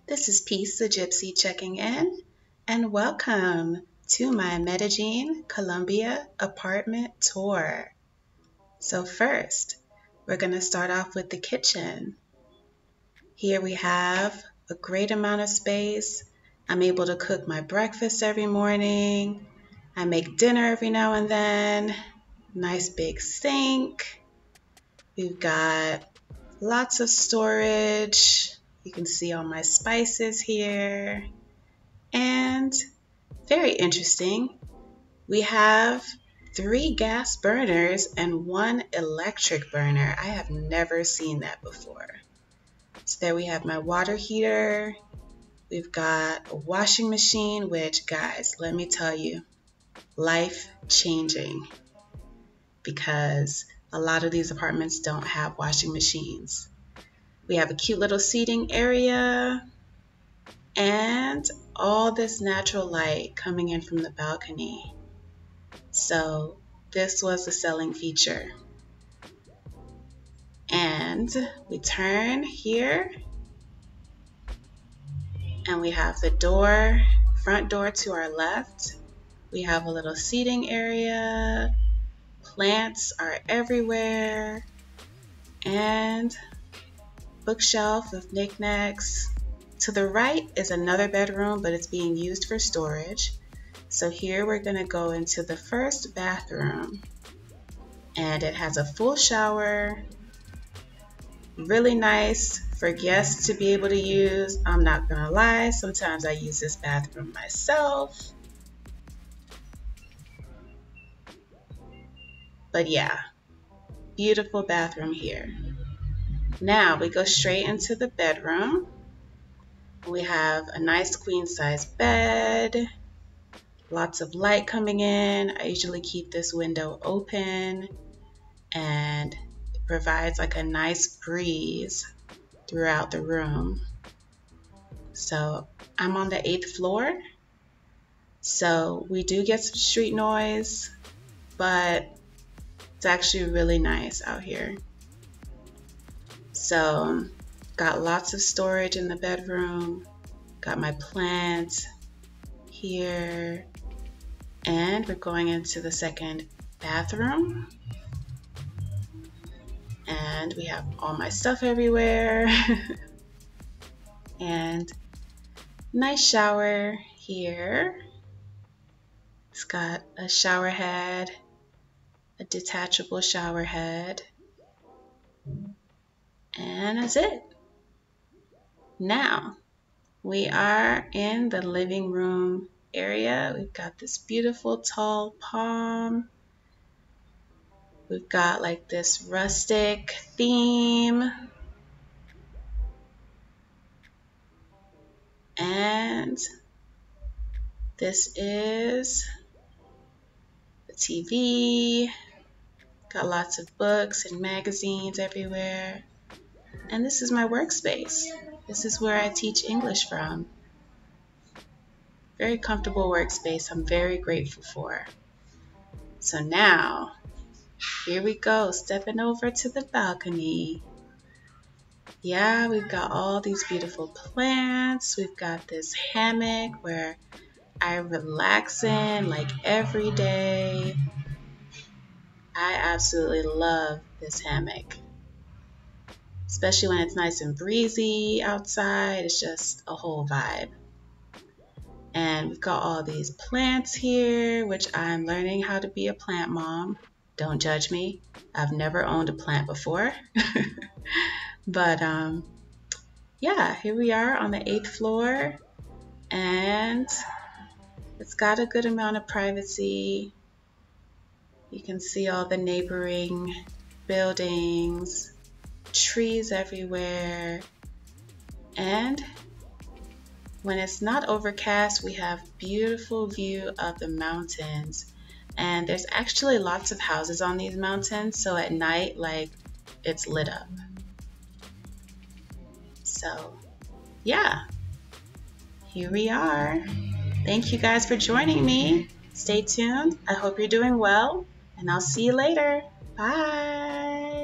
This is Peace the Gypsy checking in, and welcome to my Medellin, Colombia apartment tour. So first, we're going to start off with the kitchen. Here we have a great amount of space. I'm able to cook my breakfast every morning. I make dinner every now and then. Nice big sink. We've got lots of storage. You can see all my spices here. And very interesting, we have 3 gas burners and 1 electric burner. I have never seen that before. So there we have my water heater. We've got a washing machine, which, guys, let me tell you, life-changing, because a lot of these apartments don't have washing machines. We have a cute little seating area and all this natural light coming in from the balcony. So this was a selling feature. And we turn here and we have the front door to our left. We have a little seating area. Plants are everywhere. And bookshelf with knickknacks. To the right is another bedroom, but it's being used for storage. So here we're going to go into the first bathroom, and it has a full shower. Really nice for guests to be able to use. I'm not going to lie, sometimes I use this bathroom myself. But yeah, beautiful bathroom here. Now we go straight into the bedroom. We have a nice queen size bed, lots of light coming in. I usually keep this window open and it provides like a nice breeze throughout the room. So I'm on the 8th floor, so we do get some street noise, but it's actually really nice out here. So got lots of storage in the bedroom, got my plants here, and we're going into the second bathroom. And we have all my stuff everywhere. And nice shower here. It's got a shower head, a detachable shower head. And that's it. Now, we are in the living room area. We've got this beautiful tall palm. We've got like this rustic theme. And this is the TV. Got lots of books and magazines everywhere. And this is my workspace. This is where I teach English from. Very comfortable workspace I'm very grateful for. So now, here we go, stepping over to the balcony. Yeah, we've got all these beautiful plants. We've got this hammock where I relax in like every day. I absolutely love this hammock, especially when it's nice and breezy outside. It's just a whole vibe. And we've got all these plants here, which I'm learning how to be a plant mom. Don't judge me. I've never owned a plant before. But yeah, here we are on the 8th floor. And it's got a good amount of privacy. You can see all the neighboring buildings, trees everywhere. And when it's not overcast, we have beautiful view of the mountains. And there's actually lots of houses on these mountains, so at night, like, it's lit up. So yeah, here we are. Thank you guys for joining me. Stay tuned. I hope you're doing well, and I'll see you later. Bye.